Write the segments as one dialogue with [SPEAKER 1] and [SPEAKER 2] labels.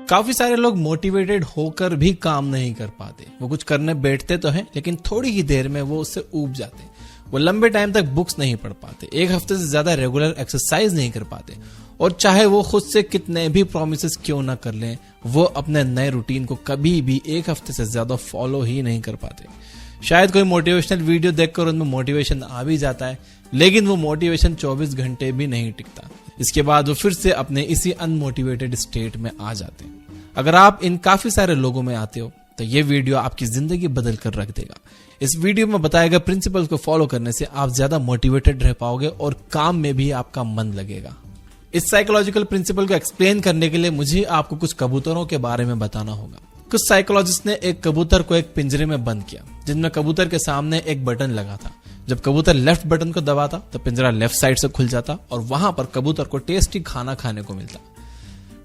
[SPEAKER 1] काफी सारे लोग मोटिवेटेड होकर भी काम नहीं कर पाते। वो कुछ करने बैठते तो हैं लेकिन थोड़ी ही देर में वो उससे ऊब जाते। वो लंबे टाइम तक बुक्स नहीं पढ़ पाते, एक हफ्ते से ज्यादा रेगुलर एक्सरसाइज नहीं कर पाते, और चाहे वो खुद से कितने भी प्रॉमिसेस क्यों ना कर लें, वो अपने नए रूटीन को कभी भी एक हफ्ते से ज्यादा फॉलो ही नहीं कर पाते। शायद कोई मोटिवेशनल वीडियो देखकर उनमें मोटिवेशन आ भी जाता है, लेकिन वो मोटिवेशन 24 घंटे भी नहीं टिकता। इसके बाद वो फिर से अपने इसी अनमोटिवेटेड स्टेट में आ जाते हैं। अगर आप इन काफी सारे लोगों में आते हो तो ये वीडियो आपकी जिंदगी बदल कर रख देगा। इस वीडियो में बताए गए प्रिंसिपल्स को फॉलो करने से आप ज्यादा मोटिवेटेड रह पाओगे और काम में भी आपका मन लगेगा। इस साइकोलॉजिकल प्रिंसिपल को एक्सप्लेन करने के लिए मुझे आपको कुछ कबूतरों के बारे में बताना होगा। कुछ साइकोलॉजिस्ट ने एक कबूतर को एक पिंजरे में बंद किया, जिनमें कबूतर के सामने एक बटन लगा था। जब कबूतर लेफ्ट बटन को दबाता तो पिंजरा लेफ्ट साइड से खुल जाता और वहां पर कबूतर को टेस्टी खाना खाने को मिलता।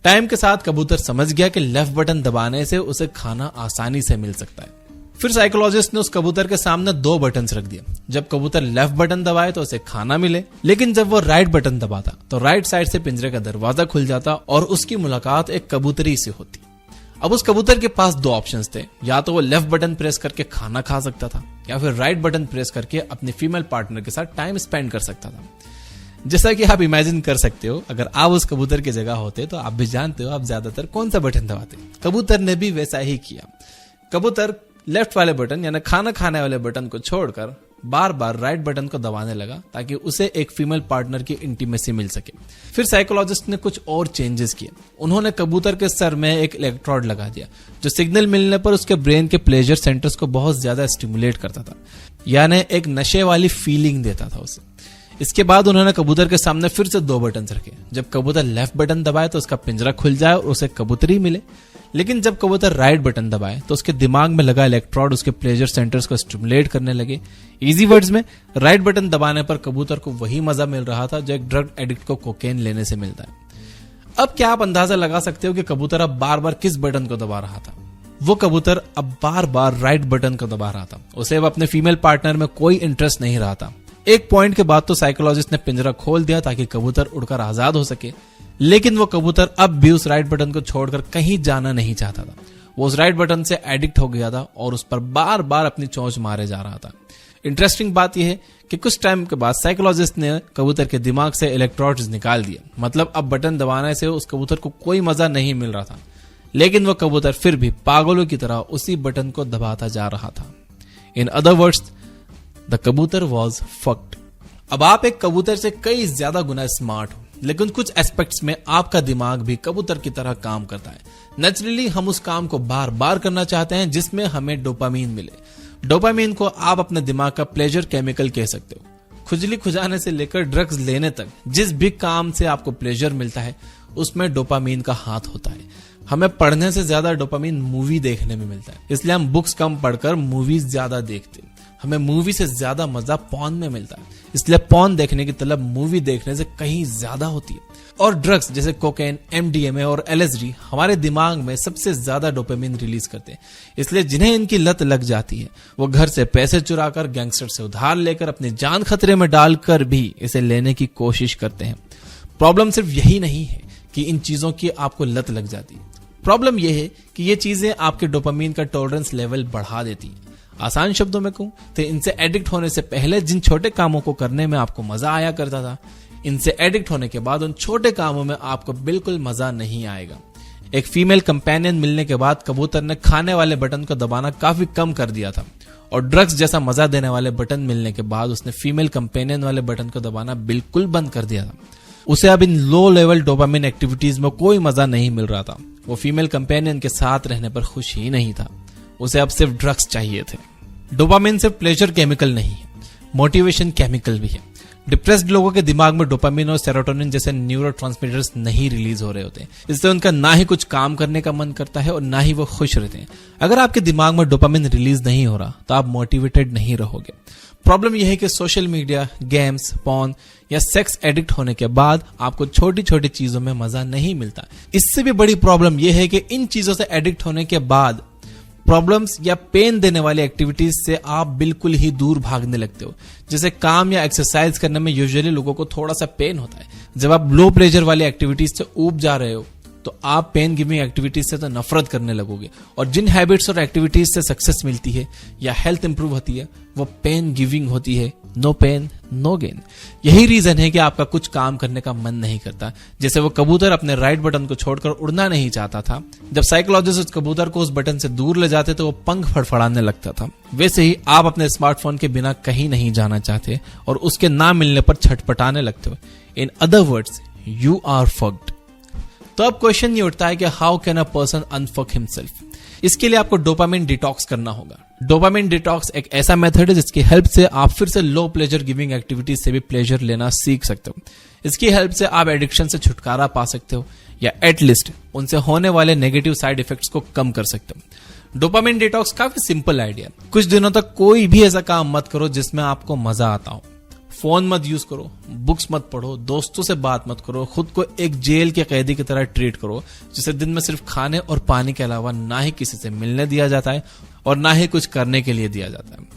[SPEAKER 1] टाइम के साथ कबूतर समझ गया कि लेफ्ट बटन दबाने से उसे खाना आसानी से मिल सकता है। फिर साइकोलॉजिस्ट ने उस कबूतर के सामने 2 बटन्स रख दिए। जब कबूतर लेफ्ट बटन दबाए तो उसे खाना मिले, लेकिन जब वो राइट बटन दबाता तो राइट साइड से पिंजरे का दरवाजा खुल जाता और उसकी मुलाकात एक कबूतरी से होती। अब उस कबूतर के पास 2 ऑप्शंस थे, या तो वो लेफ्ट बटन प्रेस करके खाना खा सकता था या फिर राइट बटन प्रेस करके अपनी फीमेल पार्टनर के साथ टाइम स्पेंड कर सकता था। जैसा कि आप इमेजिन कर सकते हो, अगर आप उस कबूतर की जगह होते तो आप भी जानते हो आप ज्यादातर कौन सा बटन दबाते। कबूतर ने भी वैसा ही किया। कबूतर लेफ्ट वाले बटन यानी खाना खाने वाले बटन को छोड़कर बार बार राइट बटन को दबाने लगा ताकि उसे एक फीमेल पार्टनर की इंटीमेसी मिल सके। फिर साइकोलॉजिस्ट ने कुछ और चेंजेस किए। उन्होंने कबूतर के सर में एक इलेक्ट्रोड लगा दिया, जो सिग्नल मिलने पर उसके ब्रेन के प्लेजर सेंटर्स को बहुत ज्यादा स्टिमुलेट करता था, यानी एक नशे वाली फीलिंग देता था उसे। इसके बाद उन्होंने कबूतर के सामने फिर से 2 बटन रखे। जब कबूतर लेफ्ट बटन दबाए तो उसका पिंजरा खुल जाए और उसे कबूतरी मिले, लेकिन जब कबूतर राइट बटन दबाए तो उसके दिमाग में लगा इलेक्ट्रोड उसके प्लेजर सेंटर्स को स्टिमुलेट करने लगे। इजी वर्ड्स में, राइट बटन दबाने पर कबूतर को वही मजा मिल रहा था जो एक ड्रग एडिक्ट को कोकेन लेने से मिलता है। अब क्या आप अंदाजा लगा सकते हो कि कबूतर अब बार बार किस बटन को दबा रहा था? वो कबूतर अब बार बार राइट बटन को दबा रहा था। उसे अब अपने फीमेल पार्टनर में कोई इंटरेस्ट नहीं रहा था। एक पॉइंट के बाद तो साइकोलॉजिस्ट ने पिंजरा खोल दिया ताकि कबूतर उड़कर आजाद हो सके, लेकिन वो कबूतर अब भी उस राइट बटन को छोड़कर कहीं जाना नहीं चाहता था। वो उस राइट बटन से एडिक्ट हो गया था और उस पर बार बार अपनी चोंच मारे जा रहा था। इंटरेस्टिंग बात यह है कि कुछ टाइम के बाद साइकोलॉजिस्ट ने कबूतर के दिमाग से इलेक्ट्रोड्स निकाल दिए। मतलब अब बटन दबाने से उस कबूतर को कोई मजा नहीं मिल रहा था, लेकिन वो कबूतर फिर भी पागलों की तरह उसी बटन को दबाता जा रहा था। इन अदर वर्ड्स, द कबूतर वॉज फक्ड। अब आप एक कबूतर से कई ज्यादा गुना स्मार्ट हो, लेकिन कुछ एस्पेक्ट्स में आपका दिमाग भी कबूतर की तरह काम करता है। नेचुरली हम उस काम को बार बार करना चाहते हैं जिसमें हमें डोपामीन मिले। डोपामीन को आप अपने दिमाग का प्लेजर केमिकल कह सकते हो। खुजली खुजाने से लेकर ड्रग्स लेने तक जिस भी काम से आपको प्लेजर मिलता है उसमें डोपामीन का हाथ होता है। हमें पढ़ने से ज्यादा डोपामीन मूवी देखने में मिलता है, इसलिए हम बुक्स कम पढ़कर मूवीज ज्यादा देखते हैं। हमें मूवी से ज्यादा मजा पॉर्न में मिलता है, इसलिए पॉर्न देखने की तलब मूवी देखने से कहीं ज्यादा होती है। और ड्रग्स जैसे कोकेन, एमडीएमए और एलएसडी हमारे दिमाग में सबसे ज्यादा डोपामीन रिलीज करते हैं, इसलिए जिन्हें इनकी लत लग जाती है वो घर से पैसे चुराकर, गैंगस्टर से उधार लेकर, अपनी जान खतरे में डालकर भी इसे लेने की कोशिश करते हैं। प्रॉब्लम सिर्फ यही नहीं है कि इन चीजों की आपको लत लग जाती है, प्रॉब्लम यह है कि ये चीजें आपके डोपामीन का टॉलरेंस लेवल बढ़ा देती है। आसान शब्दों में कहूं तो इनसे एडिक्ट होने से पहले जिन छोटे कामों को करने में आपको मजा आया करता था, इनसे एडिक्ट होने के बाद उन छोटे कामों में आपको बिल्कुल मजा नहीं आएगा। एक फीमेल कंपेनियन मिलने के बाद कबूतर ने खाने वाले बटन को दबाना काफी कम कर दिया था, और ड्रग्स जैसा मजा देने वाले बटन मिलने के बाद उसने फीमेल कंपेनियन वाले बटन को दबाना बिल्कुल बंद कर दिया था। उसे अब इन लो लेवल डोपामिन एक्टिविटीज में कोई मजा नहीं मिल रहा था। वो फीमेल कंपेनियन के साथ रहने पर खुश ही नहीं था, उसे अब सिर्फ ड्रग्स चाहिए थे। डोपामिन सिर्फ प्लेजर केमिकल नहीं है, मोटिवेशन केमिकल भी है। डिप्रेस्ड लोगों के दिमाग में डोपामिन और सेरोटोनिन जैसे न्यूरोट्रांसमीटर्स नहीं रिलीज हो रहे होते, इससे उनका ना ही कुछ काम करने का मन करता है और ना ही वो खुश रहते हैं। अगर आपके दिमाग में डोपामिन रिलीज नहीं हो रहा तो आप मोटिवेटेड नहीं रहोगे। प्रॉब्लम यह है कि सोशल मीडिया, गेम्स, पॉर्न या सेक्स एडिक्ट होने के बाद आपको छोटी छोटी चीजों में मजा नहीं मिलता। इससे भी बड़ी प्रॉब्लम यह है कि इन चीजों से एडिक्ट होने के बाद प्रॉब्लम्स या पेन देने वाली एक्टिविटीज से आप बिल्कुल ही दूर भागने लगते हो। जैसे काम या एक्सरसाइज करने में यूजुअली लोगों को थोड़ा सा पेन होता है। जब आप लो प्रेशर वाली एक्टिविटीज से ऊब जा रहे हो तो आप पेन गिविंग एक्टिविटीज से तो नफरत करने लगोगे। और जिन हैबिट्स और एक्टिविटीज से सक्सेस मिलती है या हेल्थ इंप्रूव होती है वो पेन गिविंग होती है। No pain no gain. यही रीजन है कि आपका कुछ काम करने का मन नहीं करता। जैसे वो कबूतर अपने राइट बटन को छोड़कर उड़ना नहीं चाहता था, जब साइकोलॉजिस्ट उस कबूतर को उस बटन से दूर ले जाते तो वो पंख फड़फड़ाने लगता था। वैसे ही आप अपने स्मार्टफोन के बिना कहीं नहीं जाना चाहते और उसके ना मिलने पर छटपटाने लगते हो। In other words, you are fucked. तो अब क्वेश्चन ये उठता है कि how can a person unfuck himself. इसके लिए आपको डोपामिन डिटॉक्स करना होगा। डोपामिन डिटॉक्स एक ऐसा मेथड है जिसकी हेल्प से आप फिर से लो प्लेजर गिविंग एक्टिविटीज से भी प्लेजर लेना सीख सकते हो। इसकी हेल्प से आप एडिक्शन से छुटकारा पा सकते हो या एटलीस्ट उनसे होने वाले नेगेटिव साइड इफेक्ट्स को कम कर सकते हो। डोपामिन डिटॉक्स काफी सिंपल आइडिया। कुछ दिनों तक कोई भी ऐसा काम मत करो जिसमें आपको मजा आता हो। फोन मत यूज करो, बुक्स मत पढ़ो, दोस्तों से बात मत करो, खुद को एक जेल के कैदी की तरह ट्रीट करो जिसे दिन में सिर्फ खाने और पानी के अलावा ना ही किसी से मिलने दिया जाता है और ना ही कुछ करने के लिए दिया जाता है।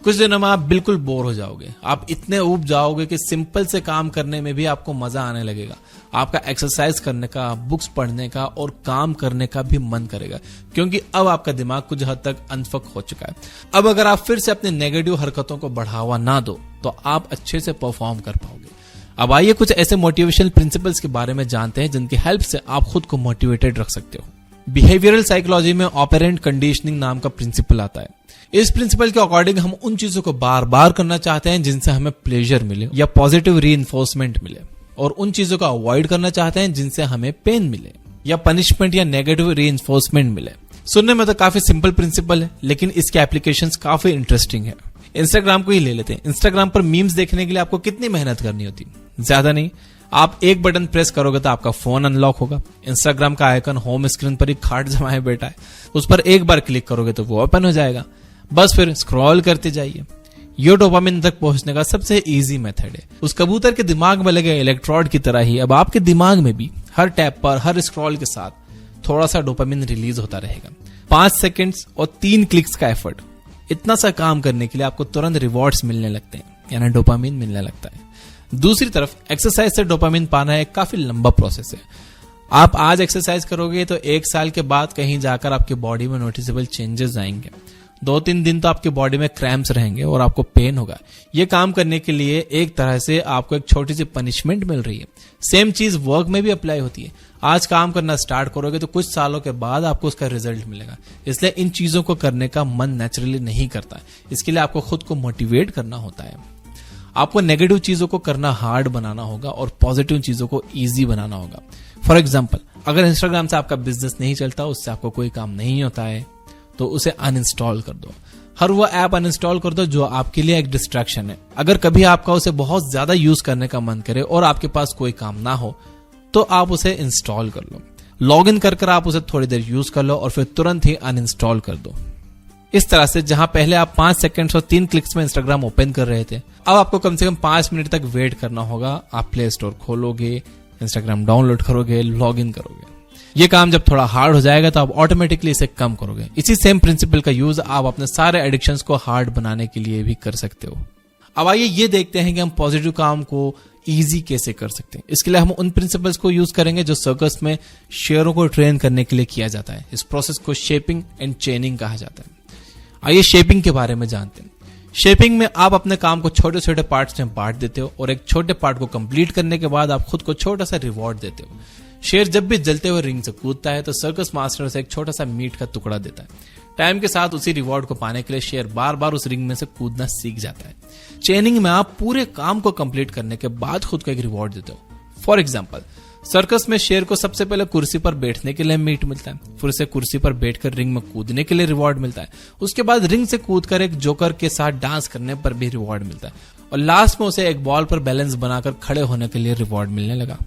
[SPEAKER 1] कुछ दिनों में आप बिल्कुल बोर हो जाओगे। आप इतने ऊब जाओगे कि सिंपल से काम करने में भी आपको मजा आने लगेगा। आपका एक्सरसाइज करने का, बुक्स पढ़ने का और काम करने का भी मन करेगा, क्योंकि अब आपका दिमाग कुछ हद तक अनफक हो चुका है। अब अगर आप फिर से अपनी नेगेटिव हरकतों को बढ़ावा ना दो तो आप अच्छे से परफॉर्म कर पाओगे। अब आइए कुछ ऐसे मोटिवेशनल प्रिंसिपल्स के बारे में जानते हैं जिनकी हेल्प से आप खुद को मोटिवेटेड रख सकते हो। बिहेवियरल साइकोलॉजी में ऑपरेंट कंडीशनिंग नाम का प्रिंसिपल आता है। इस प्रिंसिपल के अकॉर्डिंग हम उन चीजों को बार बार करना चाहते हैं जिनसे हमें प्लेजर मिले या पॉजिटिव रीइंफोर्समेंट मिले, और उन चीजों को अवॉइड करना चाहते हैं जिनसे हमें पेन मिले या पनिशमेंट या नेगेटिव रीइंफोर्समेंट मिले। सुनने में तो काफी सिंपल प्रिंसिपल है, लेकिन इसके एप्लीकेशंस काफी इंटरेस्टिंग है। इंस्टाग्राम को ही ले लेते हैं। इंस्टाग्राम पर मीम्स देखने के लिए आपको कितनी मेहनत करनी होती? ज्यादा नहीं। आप एक बटन प्रेस करोगे तो आपका फोन अनलॉक होगा। इंस्टाग्राम का आइकन होम स्क्रीन पर ही खाट जमाए बैठा है, उस पर एक बार क्लिक करोगे तो वो ओपन हो जाएगा। बस फिर स्क्रॉल करते जाइए। ये डोपामिन तक पहुंचने का सबसे इजी मेथड है। उस कबूतर के दिमाग में लगे इलेक्ट्रोड की तरह ही अब आपके दिमाग में भी हर टैप पर, हर स्क्रॉल के साथ थोड़ा सा डोपामिन रिलीज होता रहेगा। 5 सेकंड्स और 3 क्लिक्स का एफर्ट, इतना सा काम करने के लिए आपको तुरंत रिवॉर्ड्स मिलने लगते हैं, यानी डोपामिन मिलने लगता है। दूसरी तरफ एक्सरसाइज से डोपामिन पाना एक काफी लंबा प्रोसेस है। आप आज एक्सरसाइज करोगे तो 1 साल के बाद कहीं जाकर आपकी बॉडी में नोटिसेबल चेंजेस आएंगे। 2-3 दिन तो आपकी बॉडी में क्रैम्प्स रहेंगे और आपको पेन होगा। ये काम करने के लिए एक तरह से आपको एक छोटी सी पनिशमेंट मिल रही है। सेम चीज वर्क में भी अप्लाई होती है। आज काम करना स्टार्ट करोगे तो कुछ सालों के बाद आपको उसका रिजल्ट मिलेगा। इसलिए इन चीजों को करने का मन नेचुरली नहीं करता। इसके लिए आपको खुद को मोटिवेट करना होता है। आपको नेगेटिव चीजों को करना हार्ड बनाना होगा और पॉजिटिव चीजों को इजी बनाना होगा। फॉर एग्जाम्पल, अगर इंस्टाग्राम से आपका बिजनेस नहीं चलता, उससे आपको कोई काम नहीं होता है, तो उसे अनइंस्टॉल कर दो। हर वो ऐप अनइंस्टॉल कर दो जो आपके लिए एक डिस्ट्रैक्शन है। अगर कभी आपका उसे बहुत ज्यादा यूज करने का मन करे और आपके पास कोई काम ना हो तो आप उसे इंस्टॉल कर लो। लॉग इन कर आप उसे थोड़ी देर यूज कर लो और फिर तुरंत ही अनइंस्टॉल कर दो। इस तरह से जहां पहले आप 5 सेकंड्स और 3 क्लिक्स में इंस्टाग्राम ओपन कर रहे थे, अब आपको कम से कम 5 मिनट तक वेट करना होगा। आप प्ले स्टोर खोलोगे, इंस्टाग्राम डाउनलोड करोगे, लॉग इन करोगे। ये काम जब थोड़ा हार्ड हो जाएगा तो आप ऑटोमेटिकली इसे कम करोगे। इसी सेम प्रिंसिपल का यूज आप अपने सारे एडिक्शंस को हार्ड बनाने के लिए भी कर सकते हो। अब आइए ये देखते हैं कि हम पॉजिटिव काम को इजी कैसे कर सकते हैं। इसके लिए हम उन प्रिंसिपल्स को यूज करेंगे जो सर्कस में शेयरों को ट्रेन करने के लिए किया जाता है। इस प्रोसेस को शेपिंग एंड चेनिंग कहा जाता है। आइए शेपिंग के बारे में जानते हैं। शेपिंग में आप अपने काम को छोटे छोटे पार्ट्स में बांट देते हो और एक छोटे पार्ट को कंप्लीट करने के बाद आप खुद को छोटा सा रिवॉर्ड देते हो। शेर जब भी जलते हुए रिंग से कूदता है तो सर्कस मास्टर उसे एक छोटा सा मीट का टुकड़ा देता है। टाइम के साथ उसी रिवॉर्ड को पाने के लिए शेर बार बार उस रिंग में से कूदना सीख जाता है। चेनिंग में आप पूरे काम को कंप्लीट करने के बाद खुद को एक रिवॉर्ड देते हो। फॉर एग्जाम्पल, सर्कस में शेर को सबसे पहले कुर्सी पर बैठने के लिए मीट मिलता है, फिर उसे कुर्सी पर बैठकर रिंग में कूदने के लिए रिवॉर्ड मिलता है, उसके बाद रिंग से कूदकर एक जोकर के साथ डांस करने पर भी रिवॉर्ड मिलता है और लास्ट में उसे एक बॉल पर बैलेंस बनाकर खड़े होने के लिए रिवॉर्ड मिलने लगा।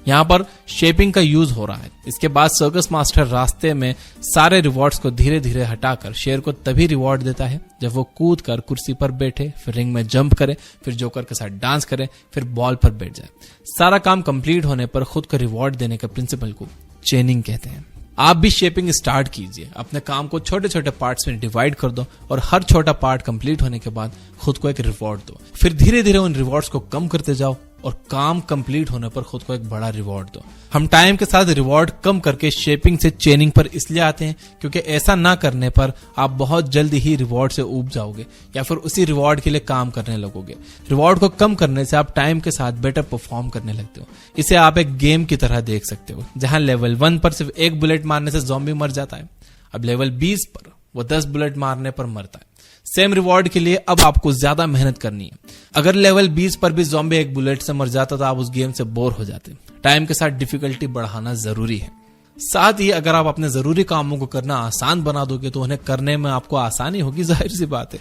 [SPEAKER 1] यहाँ पर शेपिंग का यूज हो रहा है। इसके बाद सर्कस मास्टर रास्ते में सारे रिवॉर्ड्स को धीरे धीरे हटाकर शेर को तभी रिवॉर्ड देता है जब वो कूद कर कुर्सी पर बैठे, फिर रिंग में जंप करे, फिर जोकर के साथ डांस करे, फिर बॉल पर बैठ जाए। सारा काम कंप्लीट होने पर खुद को रिवॉर्ड देने के प्रिंसिपल को चेनिंग कहते हैं। आप भी शेपिंग स्टार्ट कीजिए। अपने काम को छोटे छोटे पार्ट्स में डिवाइड कर दो और हर छोटा पार्ट कंप्लीट होने के बाद खुद को एक रिवॉर्ड दो। फिर धीरे धीरे उन रिवॉर्ड्स को कम करते जाओ और काम कंप्लीट होने पर खुद को एक बड़ा रिवॉर्ड दो। हम टाइम के साथ रिवॉर्ड कम करके शेपिंग से चेनिंग पर इसलिए आते हैं क्योंकि ऐसा ना करने पर आप बहुत जल्दी ही रिवॉर्ड से ऊब जाओगे या फिर उसी रिवॉर्ड के लिए काम करने लगोगे। रिवॉर्ड को कम करने से आप टाइम के साथ बेटर परफॉर्म करने लगते हो। इसे आप एक गेम की तरह देख सकते हो जहां लेवल 1 पर सिर्फ एक बुलेट मारने से ज़ॉम्बी मर जाता है, अब लेवल 20 पर वो 10 बुलेट मारने पर मरता है। सेम रिवॉर्ड के लिए अब आपको ज्यादा मेहनत करनी है। अगर लेवल 20 पर भी ज़ॉम्बी एक बुलेट से मर जाता तो आप उस गेम से बोर हो जाते। टाइम के साथ डिफिकल्टी बढ़ाना जरूरी है। साथ ही अगर आप अपने जरूरी कामों को करना आसान बना दोगे तो उन्हें करने में आपको आसानी होगी, जाहिर सी बात है।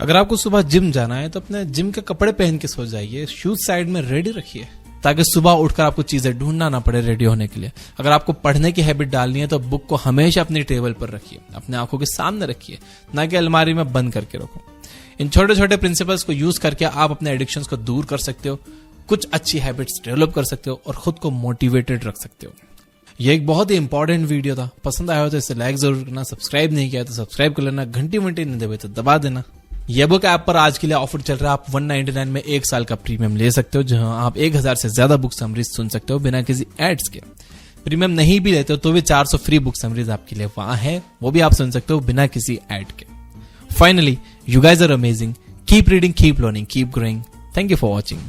[SPEAKER 1] अगर आपको सुबह जिम जाना है तो अपने जिम के कपड़े पहन के सो जाइए, शूज साइड में रेडी रखिए ताकि सुबह उठकर आपको चीजें ढूंढना ना पड़े रेडी होने के लिए। अगर आपको पढ़ने की हैबिट डालनी है तो बुक को हमेशा अपनी टेबल पर रखिए, अपने आंखों के सामने रखिए, ना कि अलमारी में बंद करके रखो। इन छोटे छोटे प्रिंसिपल्स को यूज करके आप अपने एडिक्शंस को दूर कर सकते हो, कुछ अच्छी हैबिट्स डेवलप कर सकते हो और खुद को मोटिवेटेड रख सकते हो। ये एक बहुत ही इंपॉर्टेंट वीडियो था। पसंद आया हो तो इसे लाइक जरूर करना, सब्सक्राइब नहीं किया तो सब्सक्राइब कर लेना, घंटी वंटी नहीं दबे तो दबा देना। ये बुक ऐप पर आज के लिए ऑफर चल रहा है, आप 199 में 1 साल का प्रीमियम ले सकते हो जहां आप 1000 से ज्यादा बुक समरीज सुन सकते हो बिना किसी एड्स के। प्रीमियम नहीं भी लेते हो तो भी 400 फ्री बुक समरीज आपके लिए वहां है, वो भी आप सुन सकते हो बिना किसी एड के। Finally, you guys are amazing, keep reading, keep learning, keep growing. Thank you for watching.